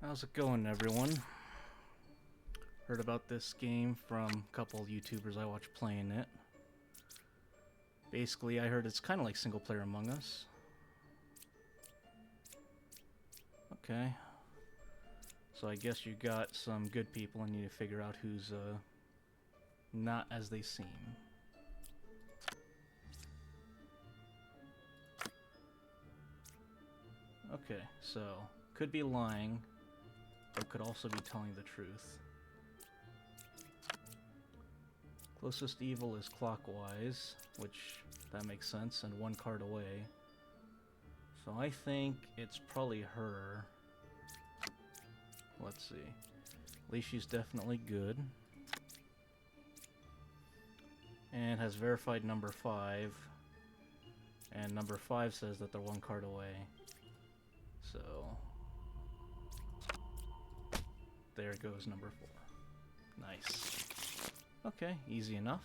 How's it going, everyone? Heard about this game from a couple of YouTubers I watch playing it. Basically, I heard it's kind of like single player Among Us. Okay. So I guess you got some good people and you need to figure out who's not as they seem. Okay, so could be lying, but could also be telling the truth. Closest evil is clockwise, which that makes sense, and one card away. So I think it's probably her. Let's see. At least she's definitely good. And has verified number 5. And number 5 says that they're one card away. So there goes number 4. Nice. Okay, easy enough.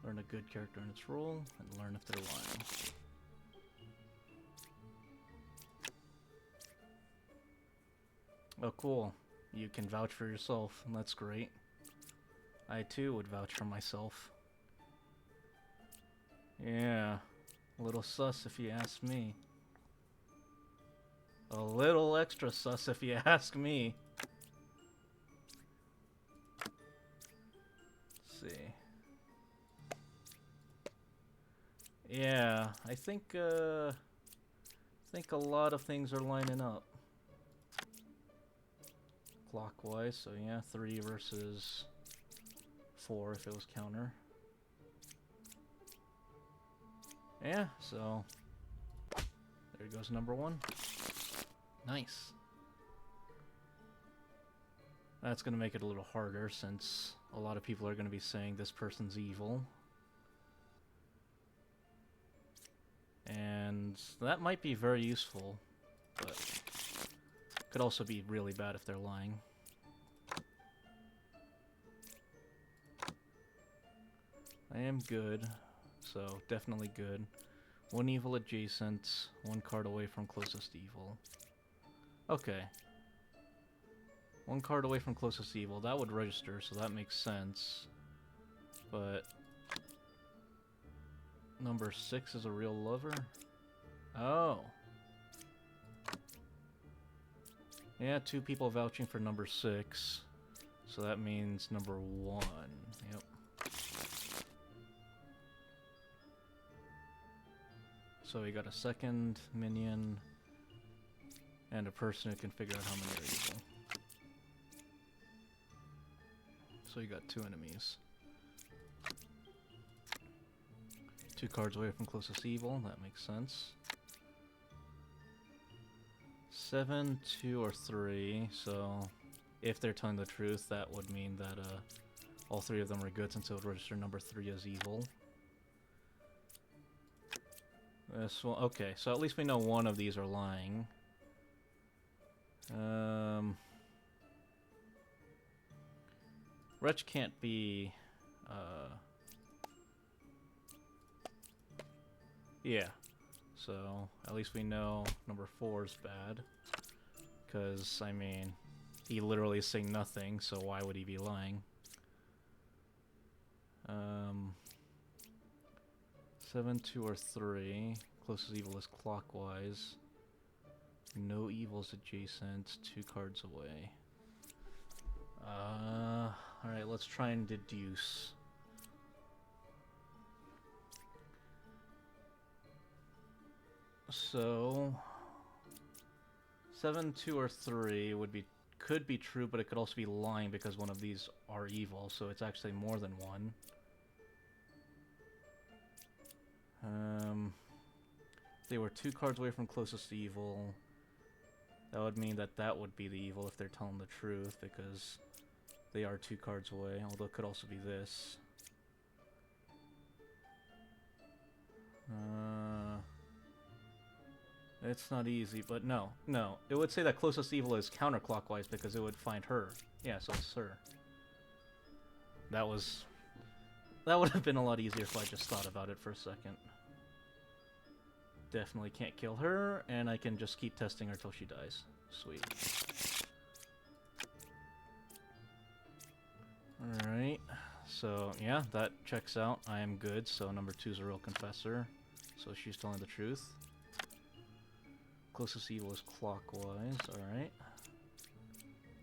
Learn a good character in its role, and learn if they're lying. Oh, cool. You can vouch for yourself, and that's great. I, too, would vouch for myself. Yeah. A little sus, if you ask me. A little extra sus, if you ask me. Let's see. Yeah, I think a lot of things are lining up. Clockwise, so yeah, 3 versus 4 if it was counter. Yeah, so there goes number 1. Nice. That's going to make it a little harder since a lot of people are going to be saying this person's evil. And that might be very useful, but could also be really bad if they're lying. I am good, so definitely good. 1 evil adjacent, 1 card away from closest evil. Okay. 1 card away from closest evil, that would register, so that makes sense. But number 6 is a real lover? Oh. Yeah, 2 people vouching for number 6. So that means number 1. Yep. So we got a second minion and a person who can figure out how many are evil. So you got 2 enemies. 2 cards away from closest evil, that makes sense. 7, 2, or 3, so if they're telling the truth, that would mean that all 3 of them are good since it would register number 3 as evil. This one, okay, so at least we know one of these are lying. Wretch can't be, yeah, so at least we know number 4 is bad. Because, I mean, he literally is saying nothing, so why would he be lying? 7, 2, or 3. Closest evil is clockwise. No evils adjacent. 2 cards away. Alright, let's try and deduce. So 7, 2, or 3 could be true, but it could also be lying because one of these are evil, so it's actually more than 1. They were 2 cards away from closest evil. That would mean that that would be the evil if they're telling the truth, because they are 2 cards away, although it could also be this. It's not easy, but no. It would say that closest evil is counterclockwise because it would find her. Yeah, so it's her. That would have been a lot easier if I just thought about it for a second. Definitely can't kill her, and I can just keep testing her till she dies. Sweet. Alright, so yeah, that checks out. I am good, so number 2 is a real confessor. So she's telling the truth. Closest evil is clockwise, alright.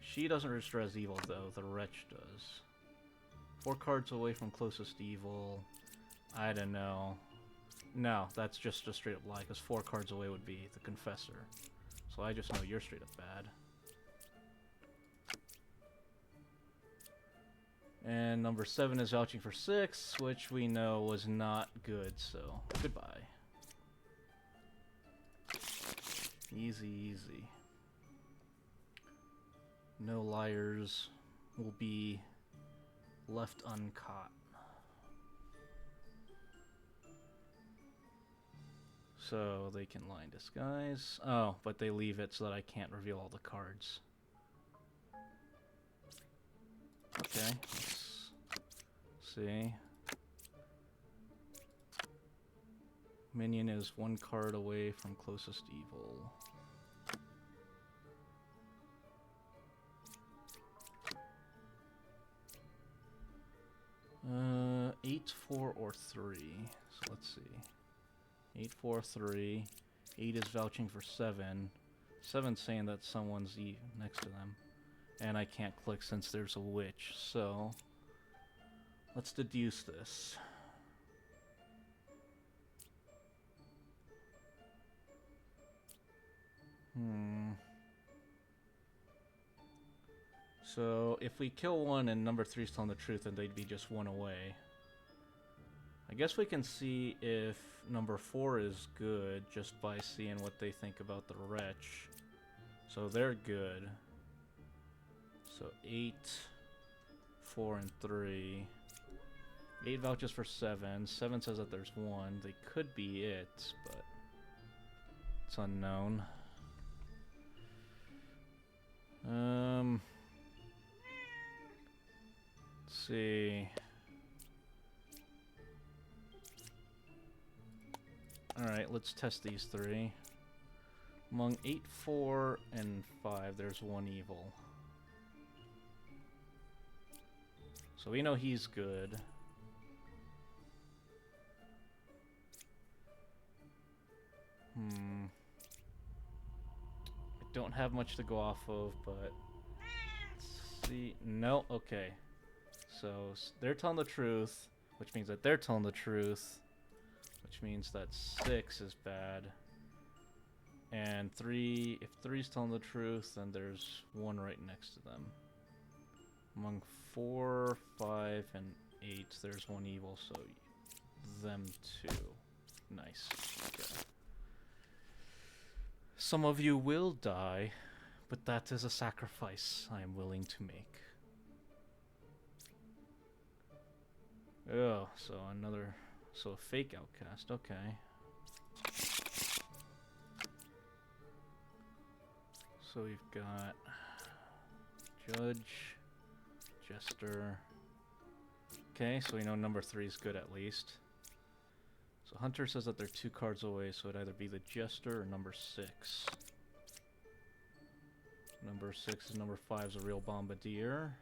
She doesn't register as evil, though. The wretch does. 4 cards away from closest evil. I don't know. No, that's just a straight up lie, because 4 cards away would be the confessor. So I just know you're straight up bad. And number 7 is vouching for 6, which we know was not good, so goodbye. Easy, easy. No liars will be left uncaught. So they can lie in disguise. Oh, but they leave it so that I can't reveal all the cards. Okay, let's see. Minion is 1 card away from closest evil. 8, 4, or 3. So let's see. 8, 4, 3. 8 is vouching for 7. 7's saying that someone's next to them. And I can't click since there's a witch, so let's deduce this. So if we kill one and number 3's telling the truth, then they'd be just 1 away. I guess we can see if number 4 is good just by seeing what they think about the wretch. So they're good. So 8, 4, and 3. 8 vouches for 7. 7 says that there's 1. They could be it, but it's unknown. Let's see. Alright, let's test these 3. Among 8, 4, and 5, there's 1 evil. So we know he's good. I don't have much to go off of, but let's see. No, okay. So they're telling the truth, which means that they're telling the truth, which means that 6 is bad. And 3, if 3's telling the truth, then there's 1 right next to them. Among 4, 5, and 8, there's 1 evil, so them 2. Nice. Okay. Some of you will die, but that is a sacrifice I am willing to make. Oh, so a fake outcast, okay. So we've got Judge, Jester. Okay, so we know number 3 is good at least. So Hunter says that they're 2 cards away, so it'd either be the Jester or number 6. Number 6 is number 5 is a real bombardier.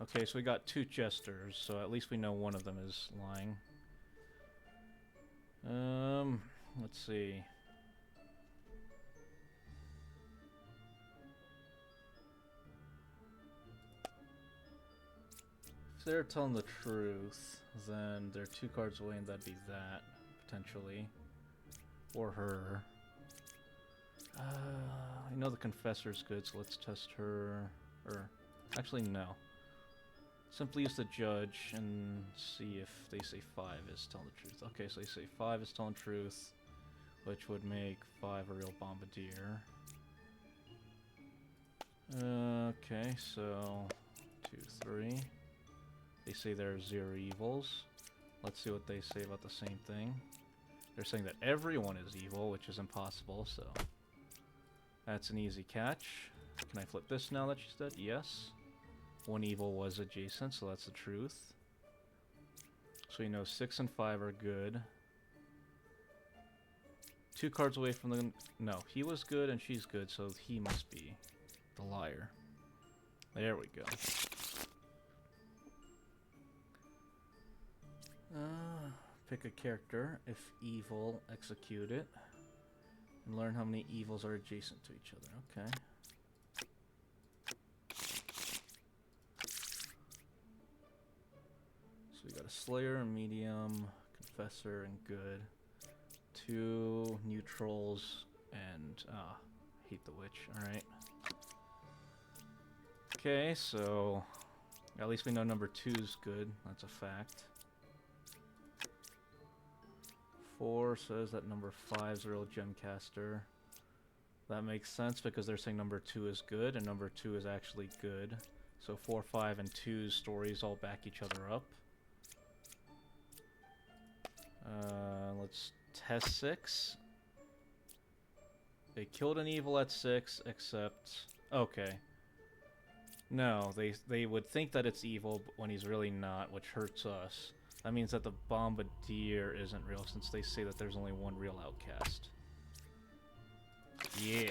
Okay, so we got 2 Jesters, so at least we know one of them is lying. Let's see. If they're telling the truth, then they're 2 cards away, and that'd be that, potentially. Or her. I know the Confessor's good, so let's test her. Or, actually, no. Simply use the Judge and see if they say 5 is telling the truth. Okay, so they say 5 is telling truth, which would make 5 a real bombardier. Okay, so 2, 3. They say there's 0 evils. Let's see what they say about the same thing. They're saying that everyone is evil, which is impossible, so that's an easy catch. Can I flip this now that she's dead? Yes. 1 evil was adjacent, so that's the truth. So we know 6 and 5 are good. 2 cards away from the... No, he was good and she's good, so he must be the liar. There we go. Pick a character. If evil, execute it. And learn how many evils are adjacent to each other. Okay. So we got a Slayer, a Medium, Confessor, and Good. 2 neutrals, and... hate the Witch. Alright. Okay, so... At least we know number 2's good. That's a fact. 4 says that number 5's a real Gemcaster. That makes sense because they're saying number 2 is good, and number 2 is actually good. So 4, 5, and 2's stories all back each other up. Let's test 6. They killed an evil at 6, except... Okay. No, they would think that it's evil when he's really not, which hurts us. That means that the Bombardier isn't real, since they say that there's only one real outcast. Yeah.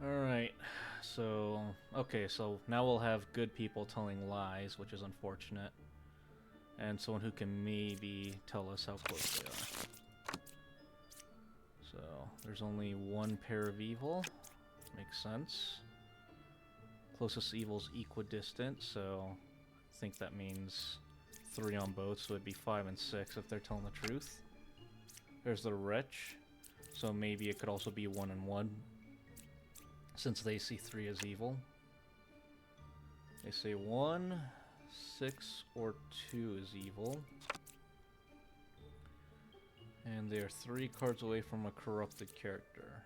Alright, so... Okay, so now we'll have good people telling lies, which is unfortunate. And someone who can maybe tell us how close they are. So, there's only one pair of evil. Makes sense. Closest evil's equidistant, so I think that means 3 on both, so it'd be 5 and 6 if they're telling the truth. There's the Wretch, so maybe it could also be 1 and 1, since they see 3 as evil. They say 1, 6, or 2 is evil. And they are 3 cards away from a corrupted character.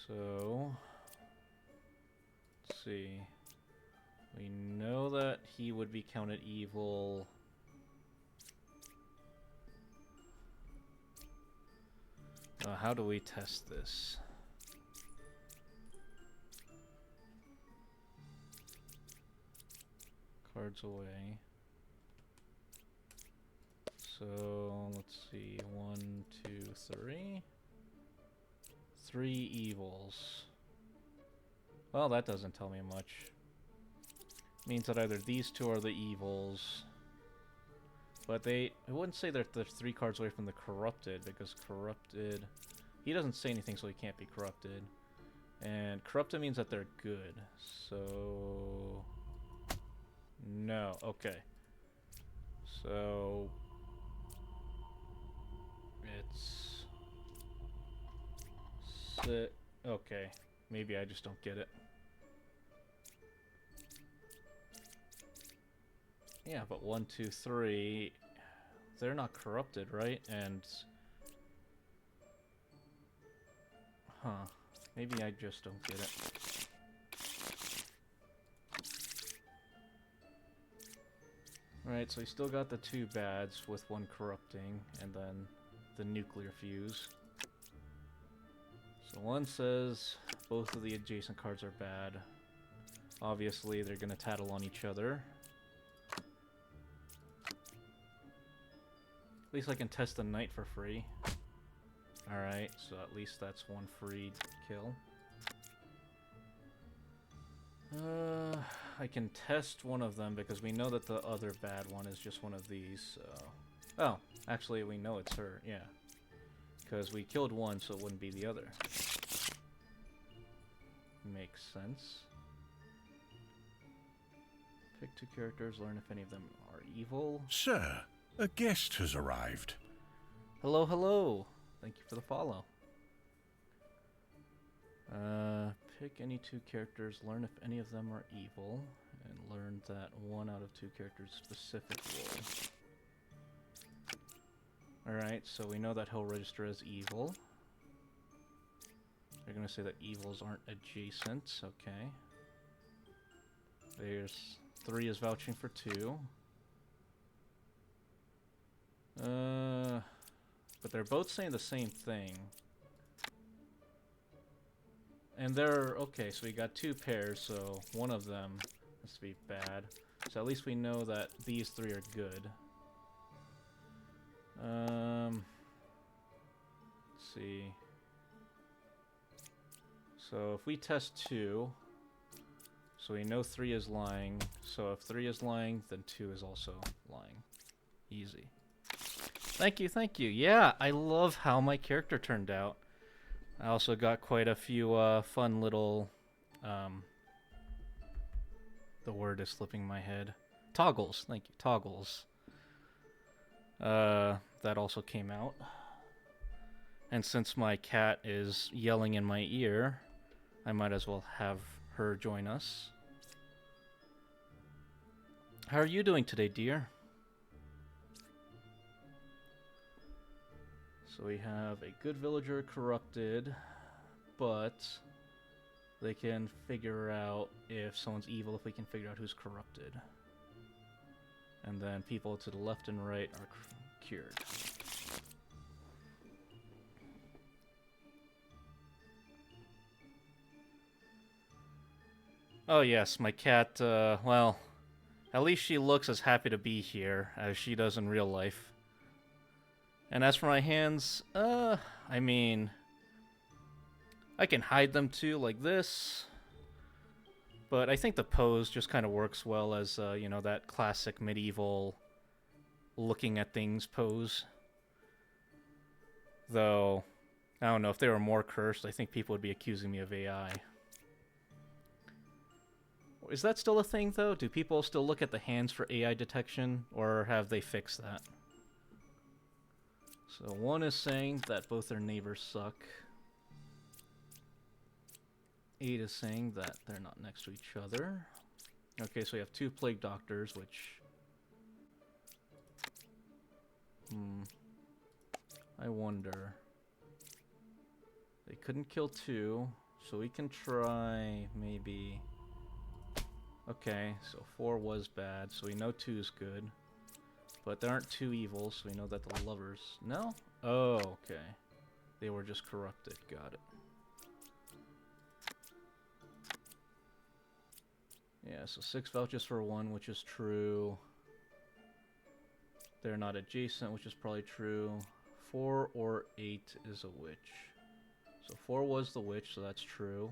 So, let's see. We know that he would be counted evil. How do we test this? Cards away. So, let's see. 1, 2, 3. 3 evils. Well, that doesn't tell me much. Means that either these 2 are the evils, but I wouldn't say that they're 3 cards away from the corrupted, because corrupted... He doesn't say anything, so he can't be corrupted. And corrupted means that they're good, so... No, okay. So... It's... Okay, maybe I just don't get it. Yeah, but 1, 2, 3, they're not corrupted, right? And... Huh. Maybe I just don't get it. Alright, so we still got the 2 bads with 1 corrupting, and then the nuclear fuse. So 1 says both of the adjacent cards are bad. Obviously, they're gonna tattle on each other. At least I can test the Knight for free. Alright, so at least that's 1 free kill. I can test one of them because we know that the other bad one is just one of these, so... Oh, actually we know it's her, yeah. Because we killed 1, so it wouldn't be the other. Makes sense. Pick 2 characters, learn if any of them are evil. Sir, a guest has arrived. Hello, hello! Thank you for the follow. Pick any 2 characters, learn if any of them are evil, and learn that 1 out of 2 characters' specific role. Alright, so we know that he'll register as evil. They're gonna say that evils aren't adjacent, okay. There's 3 is vouching for 2. But they're both saying the same thing. And they're... Okay, so we got 2 pairs, so one of them has to be bad. So at least we know that these 3 are good. Let's see. So if we test 2, so we know 3 is lying. So if 3 is lying, then 2 is also lying. Easy. Thank you, thank you. Yeah, I love how my character turned out. I also got quite a few fun little... the word is slipping my head. Toggles, thank you, toggles. That also came out. And since my cat is yelling in my ear, I might as well have her join us. How are you doing today, dear? So we have a good villager corrupted, but they can figure out if someone's evil if we can figure out who's corrupted. And then people to the left and right are cured. Oh yes, my cat, well, at least she looks as happy to be here as she does in real life. And as for my hands, I mean, I can hide them too, like this. But I think the pose just kind of works well as, you know, that classic medieval looking at things pose. Though, I don't know, if they were more cursed, I think people would be accusing me of AI. Is that still a thing, though? Do people still look at the hands for AI detection, or have they fixed that? So one is saying that both their neighbors suck. 8 is saying that they're not next to each other. Okay, so we have 2 plague doctors, which... I wonder. They couldn't kill 2, so we can try maybe... Okay, so 4 was bad, so we know 2 is good. But there aren't 2 evils, so we know that the lovers... No? Oh, okay. They were just corrupted. Got it. Yeah, so 6 vouches for 1, which is true. They're not adjacent, which is probably true. 4 or 8 is a witch. So 4 was the witch, so that's true.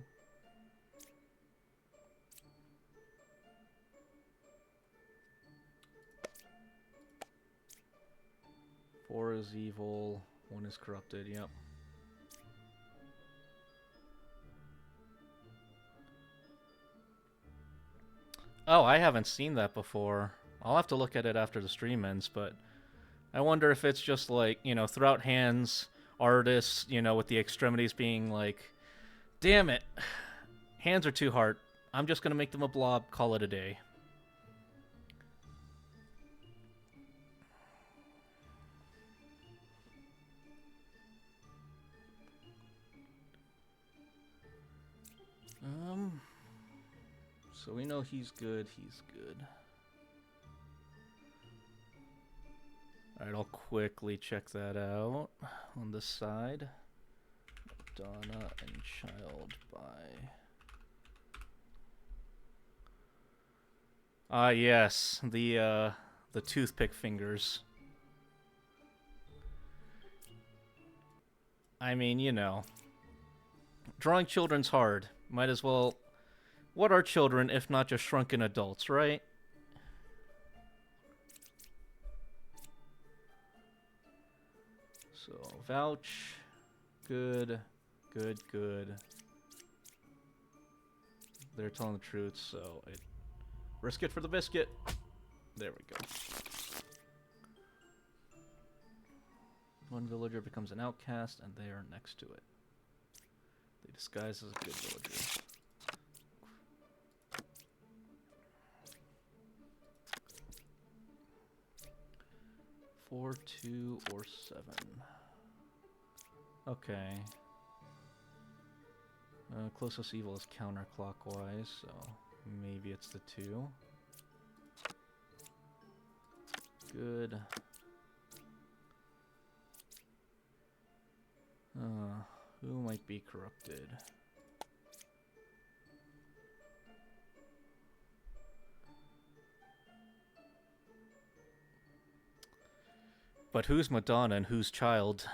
Four is evil, 1 is corrupted, yep. Oh, I haven't seen that before. I'll have to look at it after the stream ends, but I wonder if it's just like, you know, throughout hands, artists, you know, with the extremities being like, damn it, hands are too hard. I'm just gonna make them a blob, call it a day. So we know he's good, he's good. Alright, I'll quickly check that out on this side. Madonna and Child by... Ah, yes, the toothpick fingers. I mean, you know, drawing children's hard. Might as well... What are children if not just shrunken adults, right? So, vouch. Good. Good, good. They're telling the truth, so risk it for the biscuit. There we go. One villager becomes an outcast, and they are next to it. They disguise as a good villager. 4, 2, or 7. Okay. Closest evil is counterclockwise, so maybe it's the 2. Good. Who might be corrupted? But who's Madonna and who's child?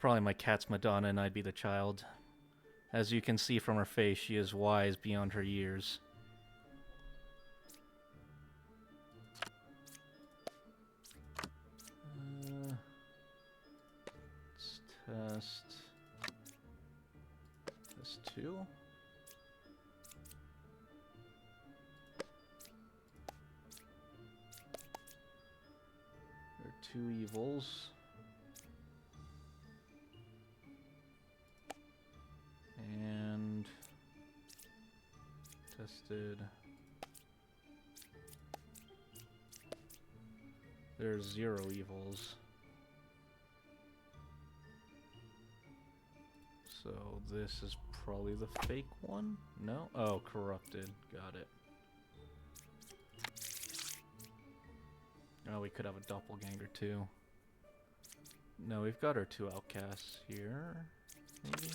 Probably my cat's Madonna and I'd be the child. As you can see from her face, she is wise beyond her years. Let's test this too. There are 2 evils. And tested. There's 0 evils. So this is probably the fake one? No? Oh, corrupted. Got it. Oh, we could have a doppelganger too. No, we've got our 2 outcasts here. Maybe?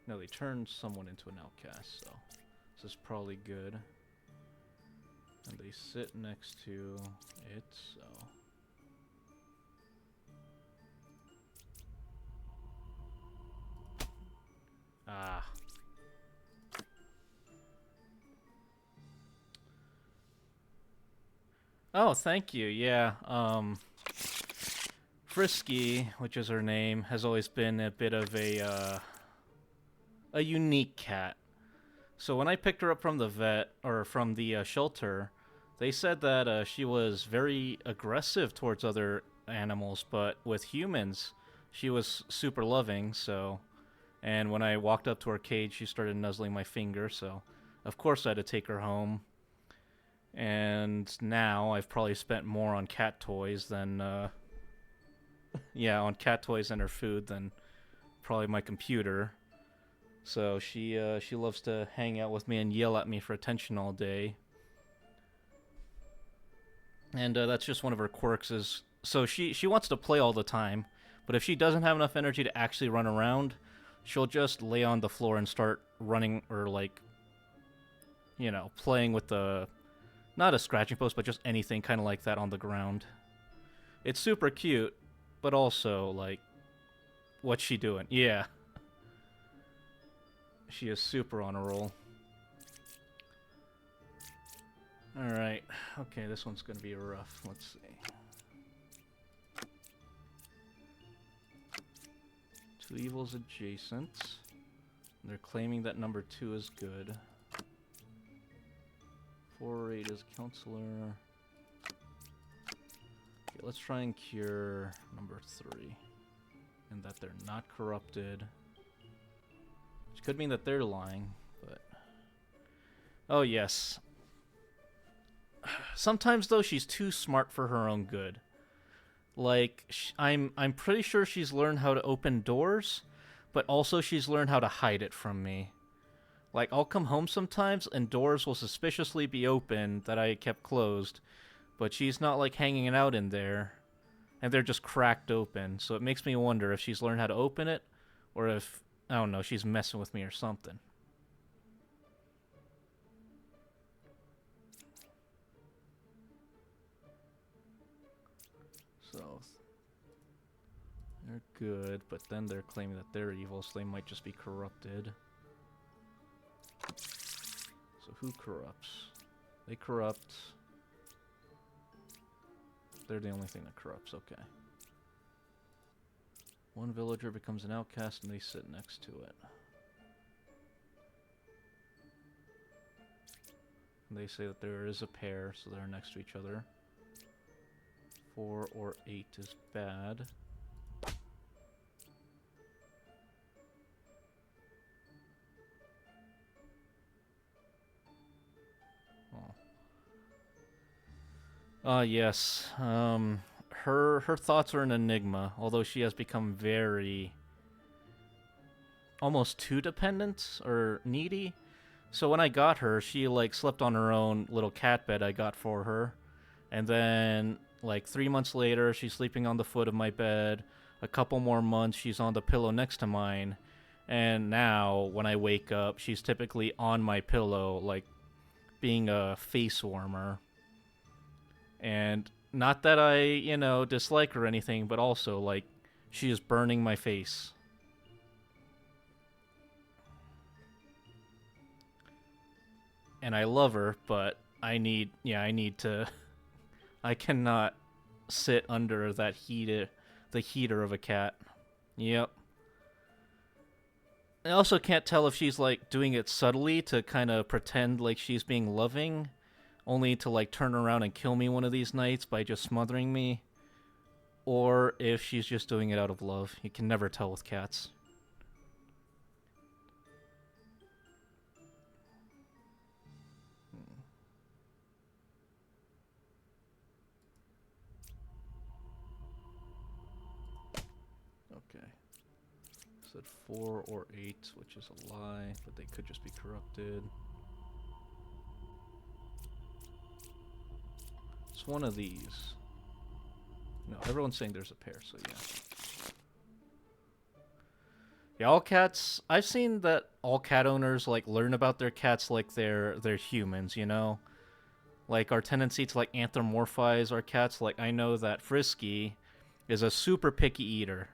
No, they turned someone into an outcast, so this is probably good. And they sit next to it, so... Ah. Oh, thank you, yeah. Frisky, which is her name, has always been a bit of a unique cat. So when I picked her up from the vet, or from the shelter, they said that she was very aggressive towards other animals, but with humans, she was super loving, so... And when I walked up to her cage, she started nuzzling my finger, so... Of course I had to take her home. And now I've probably spent more on cat toys than... yeah, on cat toys and her food than probably my computer. So she loves to hang out with me and yell at me for attention all day. And that's just one of her quirks is... So she wants to play all the time, but if she doesn't have enough energy to actually run around, she'll just lay on the floor and start running, or like, you know, playing with the... Not a scratching post, but just anything kind of like that on the ground. It's super cute, but also, like, what's she doing? Yeah. She is super on a roll. Alright. Okay, this one's gonna be rough. Let's see. 2 evils adjacent. They're claiming that number 2 is good. 4-8 is counselor. Okay, let's try and cure number 3. And that they're not corrupted. Which could mean that they're lying, but... Oh, yes. Sometimes, though, she's too smart for her own good. Like, I'm pretty sure she's learned how to open doors, but also she's learned how to hide it from me. Like, I'll come home sometimes, and doors will suspiciously be open that I kept closed, but she's not, like, hanging it out in there, and they're just cracked open, so it makes me wonder if she's learned how to open it, or if, I don't know, she's messing with me or something. So, they're good, but then they're claiming that they're evil, so they might just be corrupted. So who corrupts? They corrupt. They're the only thing that corrupts, okay. One villager becomes an outcast and they sit next to it. And they say that there is a pair, so they're next to each other. 4 or 8 is bad. Yes. Her thoughts are an enigma, although she has become very... almost too dependent, or needy. So when I got her, she, like, slept on her own little cat bed I got for her. And then, like, 3 months later, she's sleeping on the foot of my bed. A couple more months, she's on the pillow next to mine. And now, when I wake up, she's typically on my pillow, like, being a face warmer. And not that I, dislike her or anything, but also, like, she is burning my face. And I love her, but I need to, I cannot sit under the heater of a cat. Yep. I also can't tell if she's, like, doing it subtly to kind of pretend like she's being loving, only to, like, turn around and kill me one of these nights by just smothering me, or if she's just doing it out of love. You can never tell with cats. Okay. Said 4 or 8, which is a lie, but they could just be corrupted. It's one of these. No, everyone's saying there's a pair, so yeah. Yeah, all cats. I've seen that all cat owners like learn about their cats like they're humans, you know? Like our tendency to like anthropomorphize our cats. Like I know that Frisky is a super picky eater.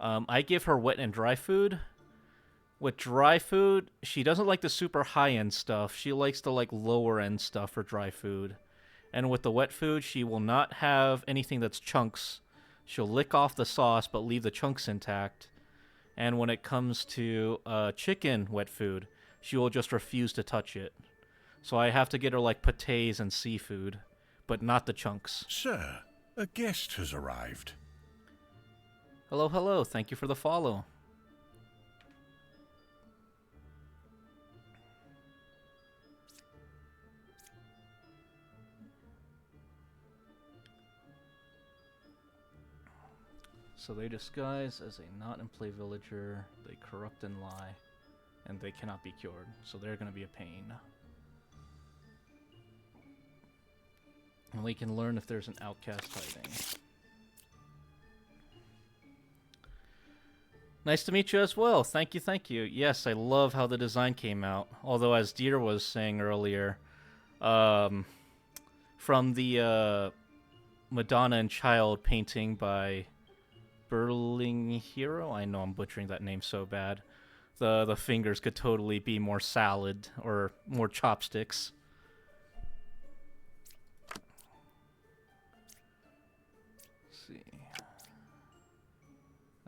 I give her wet and dry food. With dry food, she doesn't like the super high-end stuff. She likes the like lower-end stuff for dry food. And with the wet food, she will not have anything that's chunks. She'll lick off the sauce but leave the chunks intact. And when it comes to chicken wet food, she will just refuse to touch it. So I have to get her like pâtés and seafood, but not the chunks. Sir, a guest has arrived. Hello, hello. Thank you for the follow. So they disguise as a not-in-play villager, they corrupt and lie, and they cannot be cured, so they're going to be a pain. And we can learn if there's an outcast hiding. Nice to meet you as well. Thank you, thank you. Yes, I love how the design came out. Although, as Deer was saying earlier, from the Madonna and Child painting by Burling Hero. I know I'm butchering that name so bad. The fingers could totally be more salad or more chopsticks. Let's see.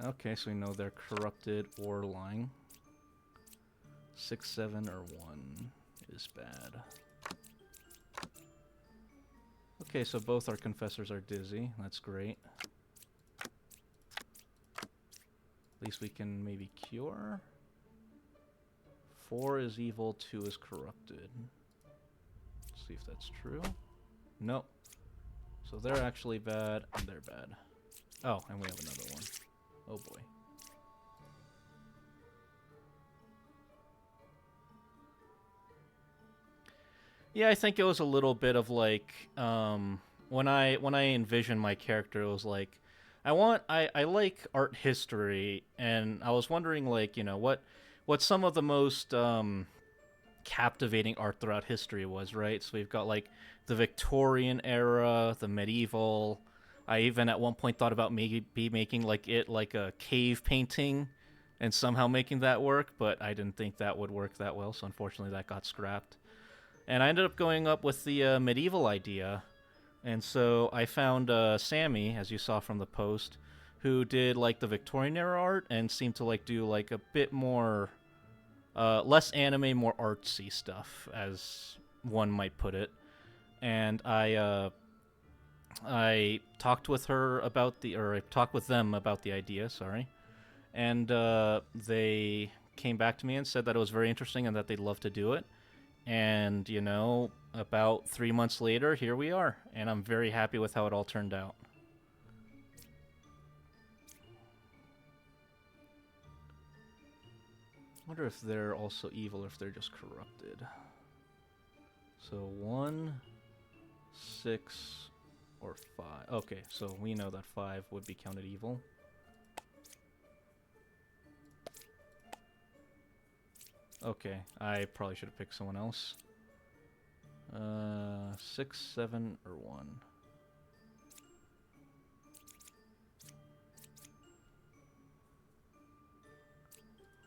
Okay, so we know they're corrupted or lying. 6, 7, or 1 is bad. Okay, so both our confessors are dizzy. That's great. At least we can maybe cure. 4 is evil, 2 is corrupted. Let's see if that's true. Nope. So they're actually bad, and they're bad. Oh, and we have another one. Oh boy. Yeah, I think it was a little bit of like, when I envisioned my character, it was like, I like art history, and I was wondering, like, what some of the most captivating art throughout history was, right? So we've got like the Victorian era, the medieval. I even at one point thought about maybe making like a cave painting, and somehow making that work, but I didn't think that would work that well, so unfortunately that got scrapped. And I ended up going up with the medieval idea. And so I found Sammy, as you saw from the post, who did like the Victorian era art and seemed to like do like a bit more, less anime, more artsy stuff, as one might put it. And I talked with her about I talked with them about the idea, sorry. And they came back to me and said that it was very interesting and that they'd love to do it. And, about 3 months later, here we are. And I'm very happy with how it all turned out. I wonder if they're also evil or if they're just corrupted. So 1, 6, or 5. Okay, so we know that 5 would be counted evil. Okay, I probably should have picked someone else. 6, 7, or 1.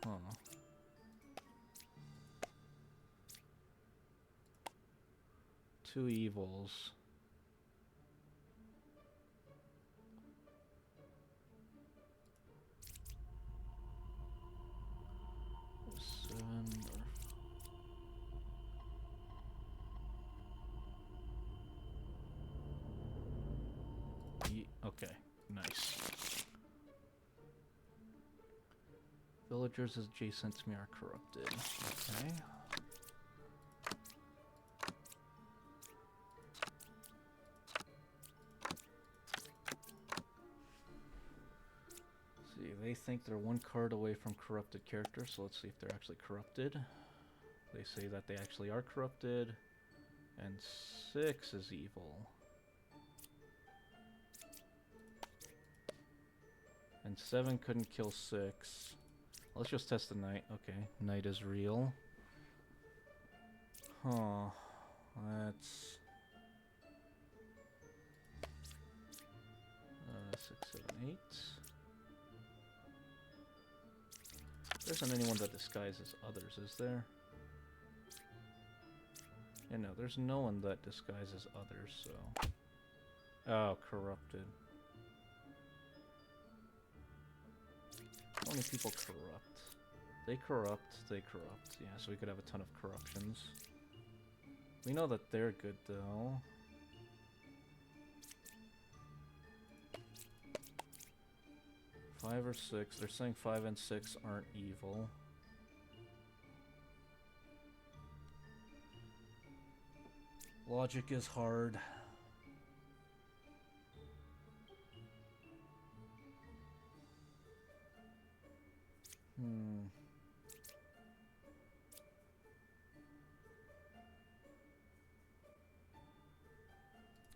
Huh. Two evils. Seven. Okay, nice. Villagers adjacent to me are corrupted. Okay. See, they think they're one card away from corrupted characters, so let's see if they're actually corrupted. They say that they actually are corrupted, and 6 is evil. And 7 couldn't kill 6. Let's just test the knight. Okay, knight is real. Huh. That's... 6, 7, 8. There isn't anyone that disguises others, is there? Yeah, no, there's no one that disguises others, so... Oh, corrupted. How many people corrupt? They corrupt, they corrupt. Yeah, so we could have a ton of corruptions. We know that they're good, though. Five or 6. They're saying 5 and 6 aren't evil. Logic is hard.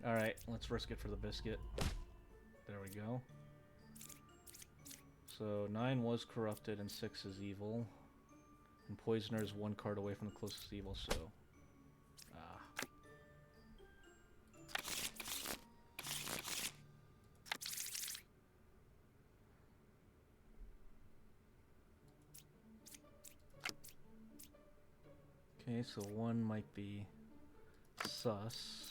Alright, let's risk it for the biscuit. There we go. So 9 was corrupted and 6 is evil. And Poisoner is 1 card away from the closest evil, so... Okay, so 1 might be sus.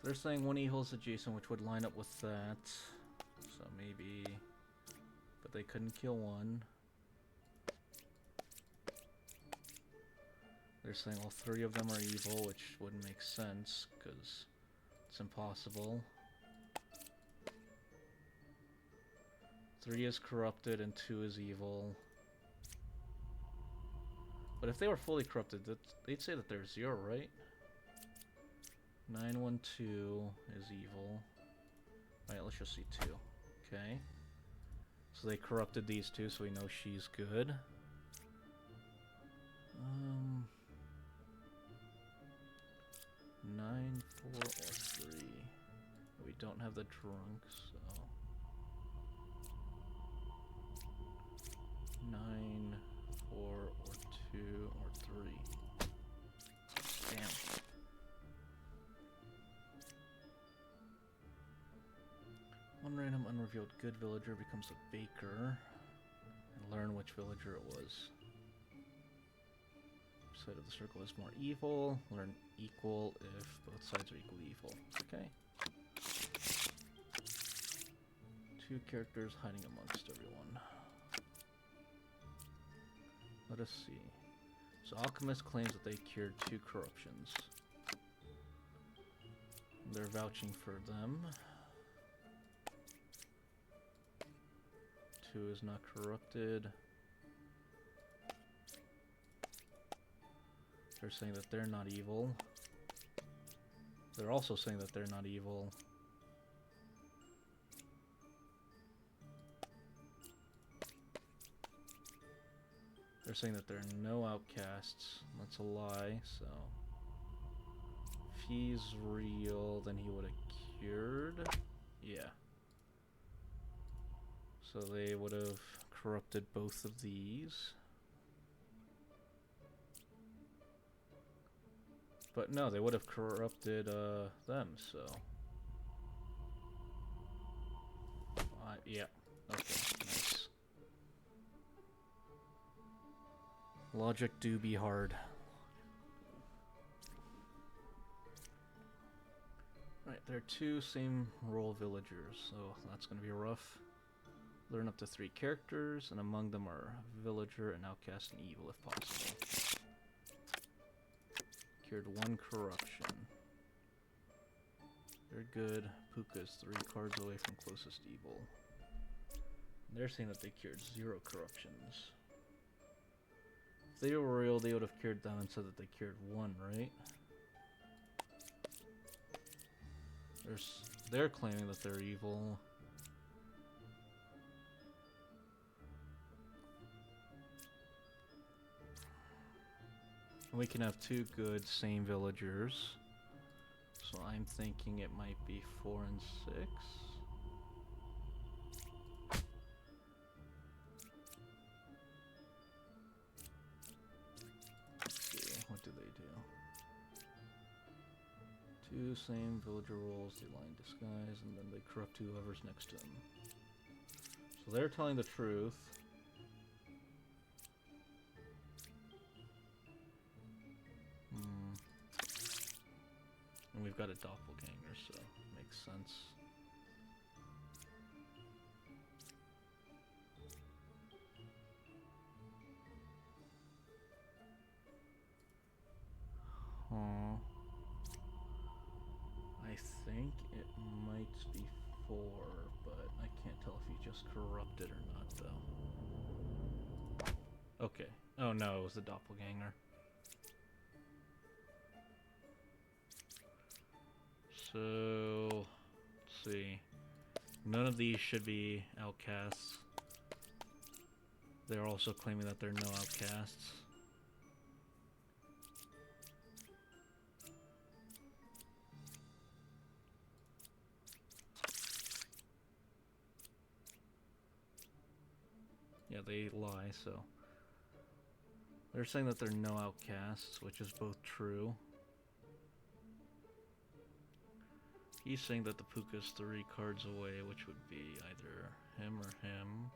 So they're saying 1 evil is adjacent, which would line up with that. So maybe... But they couldn't kill 1. They're saying all 3 of them are evil, which wouldn't make sense, because it's impossible. 3 is corrupted and 2 is evil. But if they were fully corrupted, they'd say that they're 0, right? 912 is evil. Alright, let's just see 2. Okay. So they corrupted these 2, so we know she's good. 9, 4, or 3. We don't have the drunk, so... 9, 4, or 2, or 3. Damn. One random unrevealed good villager becomes a baker. And learn which villager it was. Side of the circle is more evil. Learn equal if both sides are equally evil. Okay. 2 characters hiding amongst everyone. Let us see. So Alchemist claims that they cured 2 corruptions. They're vouching for them. 2 is not corrupted. They're saying that they're not evil. They're also saying that they're not evil. They're saying that there are no outcasts. That's a lie, so... If he's real, then he would have cured? Yeah. So they would have corrupted both of these. But no, they would have corrupted them, so... yeah. Okay, nice. Logic do be hard. Right, there are 2 same role villagers, so that's gonna be rough. Learn up to 3 characters, and among them are villager and outcast and evil if possible. Cured 1 corruption. Very good. Puka's 3 cards away from closest evil. And they're saying that they cured 0 corruptions. If they were real, they would have cured them and said that they cured 1, right? They're claiming that they're evil. And we can have 2 good same villagers. So I'm thinking it might be 4 and 6. Let's see, what do they do? 2 same villager roles, they lie in disguise, and then they corrupt whoever's next to them. So they're telling the truth. And we've got a doppelganger, so makes sense. Huh. I think it might be 4, but I can't tell if he just corrupted or not, though. Okay. Oh no, it was the doppelganger. So, let's see. None of these should be outcasts. They're also claiming that there are no outcasts. Yeah, they lie, so... They're saying that there are no outcasts, which is both true. He's saying that the Puka's 3 cards away, which would be either him or him.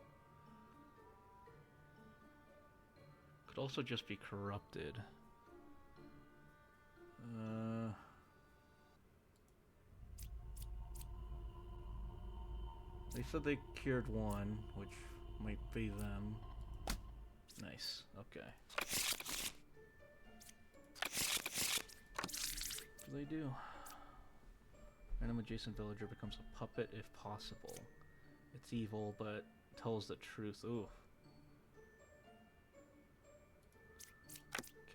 Could also just be corrupted. They said they cured 1, which might be them. Nice, okay. What do they do? Random adjacent villager becomes a puppet if possible. It's evil, but tells the truth. Ooh.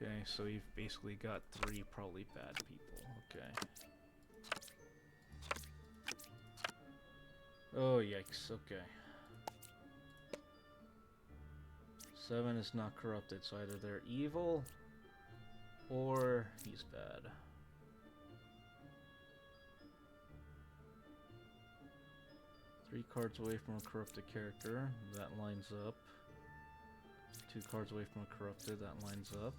Okay, so you've basically got 3 probably bad people. Okay. Oh, yikes. Okay. 7 is not corrupted, so either they're evil or he's bad. Three cards away from a corrupted character. That lines up. 2 cards away from a corrupted. That lines up.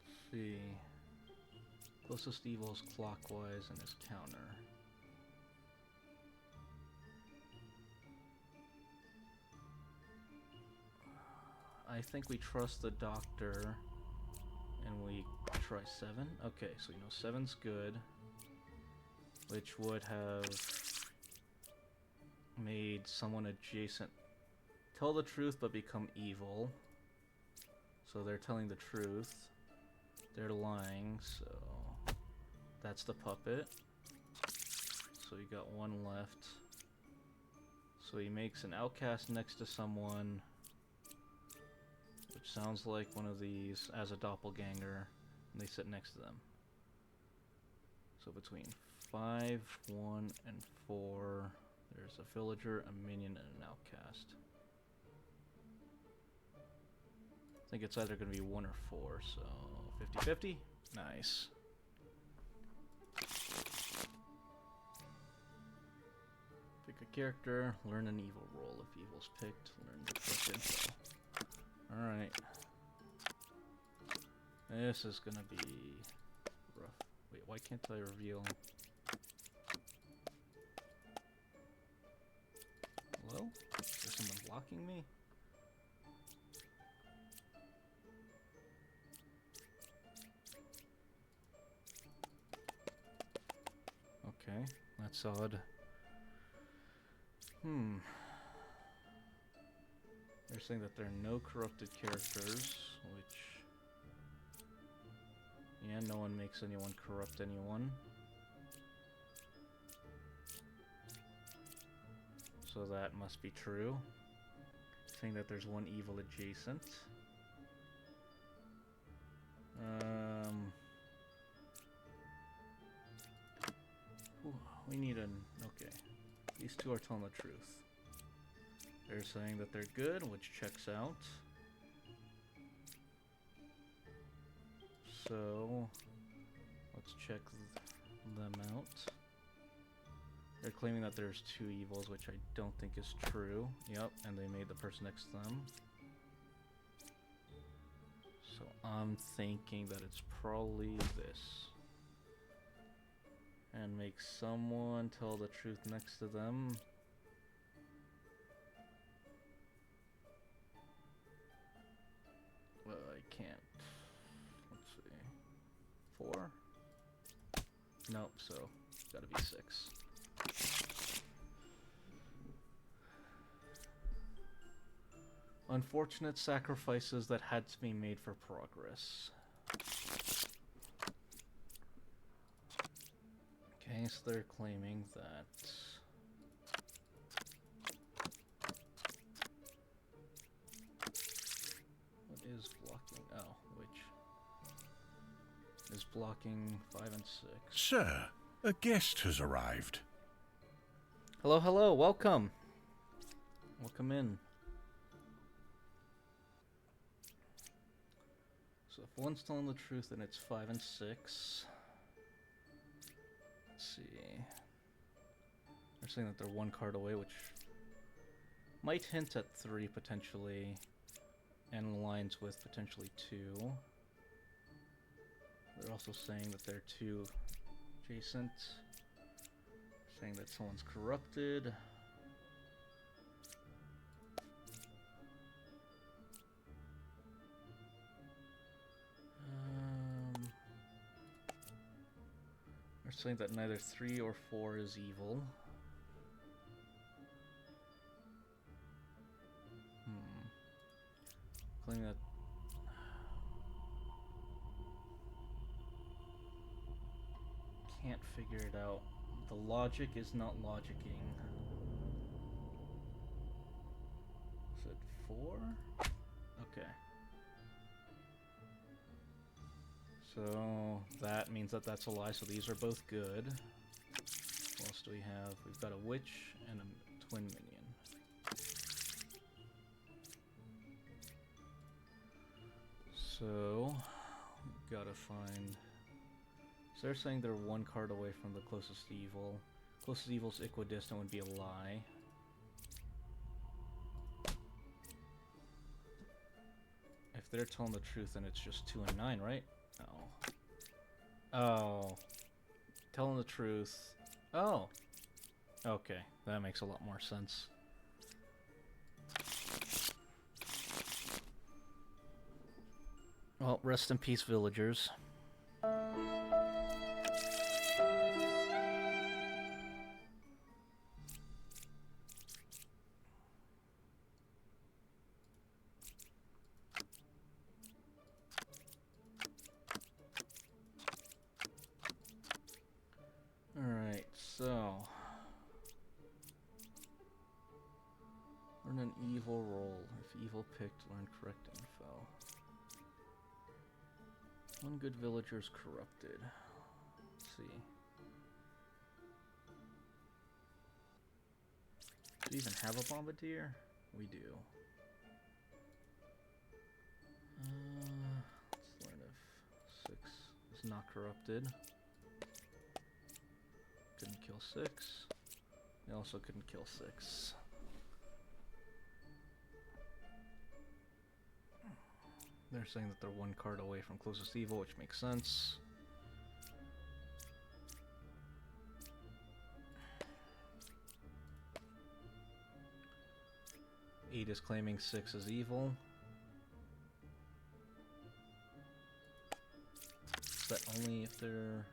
Let's see. Closest evil is clockwise and his counter. I think we trust the doctor and we try 7. Okay, so we know 7's good, which would have made someone adjacent tell the truth but become evil. So they're telling the truth. They're lying, so that's the puppet. So you got 1 left. So he makes an outcast next to someone, which sounds like one of these as a doppelganger, and they sit next to them. So between 5, 1, and 4, there's a villager, a minion, and an outcast. I think it's either going to be 1 or 4, so 50-50? Nice. Pick a character, learn an evil role. If evil's picked, learn the correct info. Alright. This is gonna be rough. Wait, why can't I reveal? Hello? Is someone blocking me? Okay, that's odd. They're saying that there are no corrupted characters, which... yeah, no one makes anyone corrupt anyone. So that must be true. Saying that there's one evil adjacent. We need an... okay. These two are telling the truth. They're saying that they're good, which checks out. So, let's check them out. They're claiming that there's two evils, which I don't think is true. Yep, and they made the person next to them. So I'm thinking that it's probably this. And make someone tell the truth next to them. Well, I can't. Let's see. 4? Nope, so it's gotta be 6. Unfortunate sacrifices that had to be made for progress. Okay, so they're claiming that... what is blocking? Oh, which is blocking 5 and 6. Sir, a guest has arrived. Hello, hello, welcome. Welcome in. So if one's telling the truth, then it's 5 and 6. Let's see. They're saying that they're one card away, which might hint at 3 potentially, and aligns with potentially 2. They're also saying that they're 2 adjacent. Saying that someone's corrupted. They're saying that neither 3 or 4 is evil. Claiming that... can't figure it out. The logic is not logicking. Is it 4? Okay. So that means that that's a lie, so these are both good. What else do we have? We've got a witch and a twin minion. So, we've gotta find... so they're saying they're one card away from the closest evil. Closest evil's equidistant would be a lie. If they're telling the truth, then it's just 2 and 9, right? Oh. Oh. Telling the truth. Oh. Okay, that makes a lot more sense. Well, rest in peace, villagers. Alright, so... learn an evil role. If evil picked, learn correct info. One good villager's corrupted. Let's see. Do we even have a bombardier? We do. Let's learn if 6 is not corrupted. Couldn't kill 6. They also couldn't kill 6. They're saying that they're 1 card away from closest evil, which makes sense. Eight is claiming 6 is evil. Is that only if they're...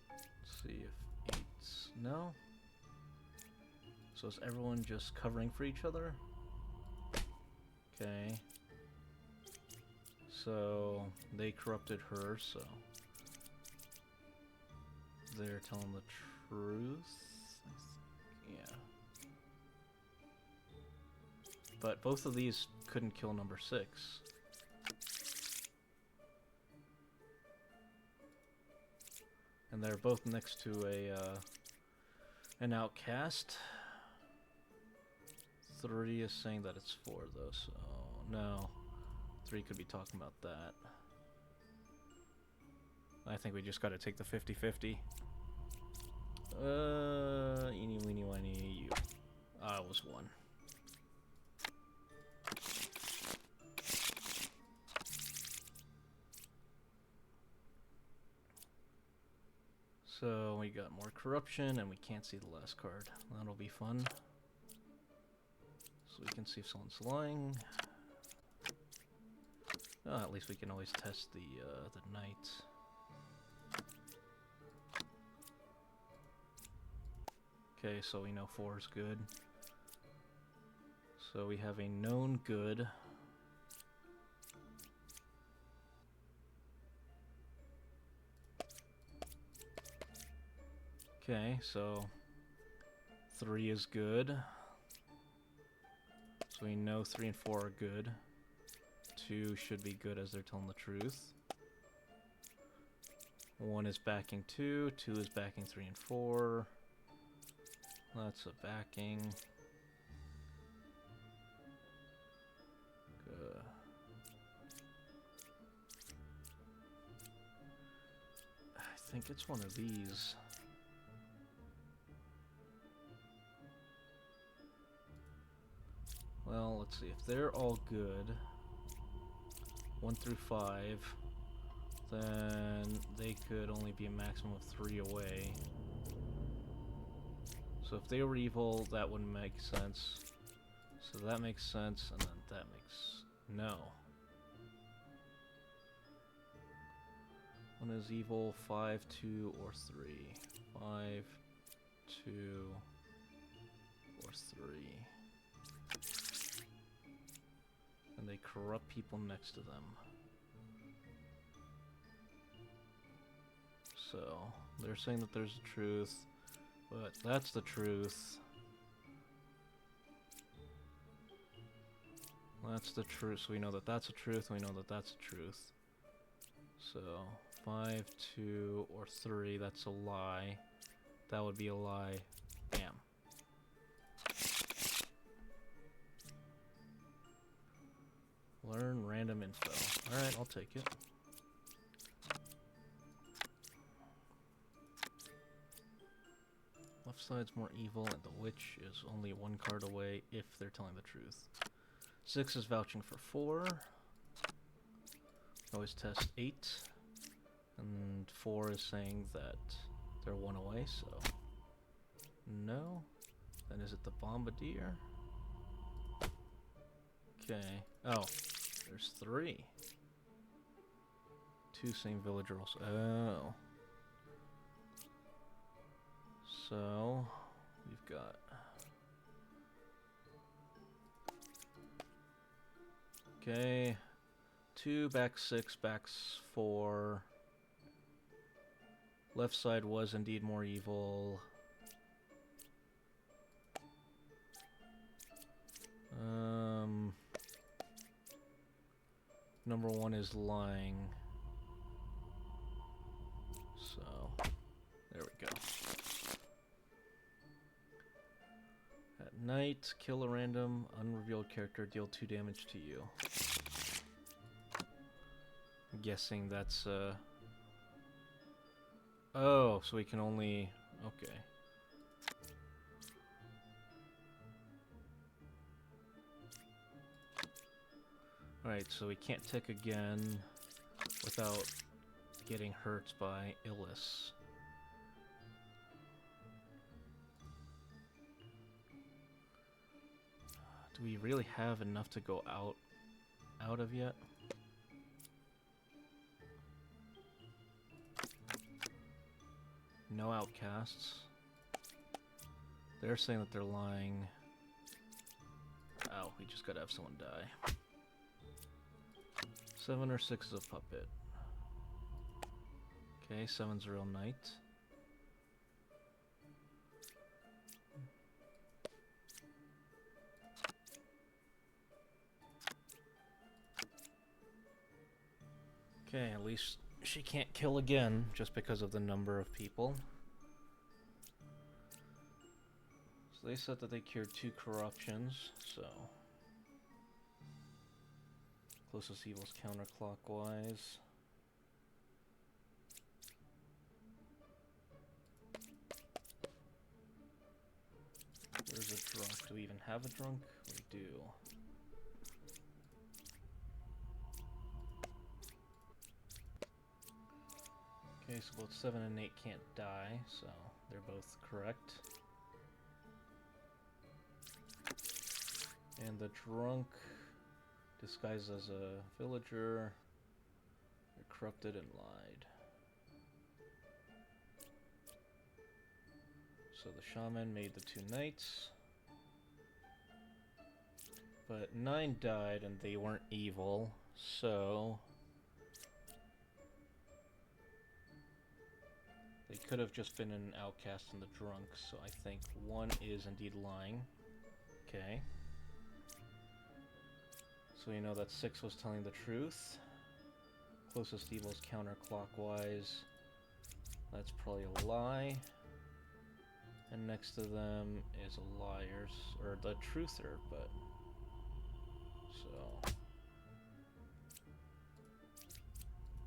Let's see if 8's... No? So is everyone just covering for each other? Okay. So they corrupted her, so they're telling the truth. Yeah. But both of these couldn't kill number 6. And they're both next to an outcast. 3 is saying that it's 4 though, so no. 3 could be talking about that. I think we just gotta take the 50-50. Eeny, weeny, whiny, you. I was 1. So we got more corruption, and we can't see the last card. That'll be fun. So we can see if someone's lying. At least we can always test the knight. Okay, so we know 4 is good. So we have a known good. Okay, so 3 is good. So we know 3 and 4 are good. 2 should be good as they're telling the truth. 1 is backing 2. 2 is backing 3 and 4. That's a backing. I think it's one of these. Well, let's see. If they're all good, 1 through 5, then they could only be a maximum of 3 away. So if they were evil, that wouldn't make sense. So that makes sense, and then that makes... no. 1 is evil, 5, 2, or 3. 5, 2, or 3. And they corrupt people next to them. So, they're saying that there's a truth, but that's the truth. That's the truth, so we know that that's a truth, and we know that that's a truth. So, 5, 2, or 3, that's a lie. That would be a lie. Bam. Learn random info. Alright, I'll take it. Left side's more evil, and the witch is only 1 card away if they're telling the truth. 6 is vouching for 4. Always test 8. And 4 is saying that they're 1 away, so... no. Then is it the Bombardier? Okay. Oh. There's 3. 2 same village rolls. Oh. So, we've got... okay. 2, back 6, backs 4. Left side was indeed more evil. Number 1 is lying. So, there we go. At night. Knight, kill a random unrevealed character, deal 2 damage to you. I'm guessing that's, oh, so we can only... Okay. Alright, so we can't tick again without getting hurt by Illis. Do we really have enough to go out of yet? No outcasts. They're saying that they're lying. Ow, we just gotta have someone die. 7 or 6 is a puppet. Okay, 7's a real knight. Okay, at least she can't kill again just because of the number of people. So they said that they cured 2 corruptions, so... Closest evil's counterclockwise. There's a drunk. Do we even have a drunk? We do. Okay, so both 7 and 8 can't die, so they're both correct. And the drunk, disguised as a villager, they're corrupted and lied. So the shaman made the 2 knights. But 9 died and they weren't evil, so... They could have just been an outcast and the drunk, so I think 1 is indeed lying. Okay. So we know that 6 was telling the truth. Closest evil is counterclockwise. That's probably a lie. And next to them is a liar's, or the truther, but...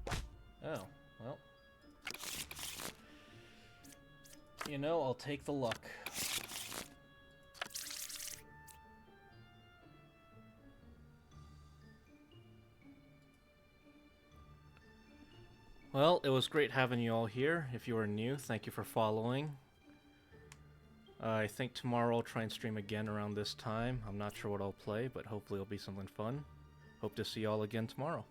So... Oh, well. You know, I'll take the luck. Well, it was great having you all here. If you are new, thank you for following. I think tomorrow I'll try and stream again around this time. I'm not sure what I'll play, but hopefully it'll be something fun. Hope to see you all again tomorrow.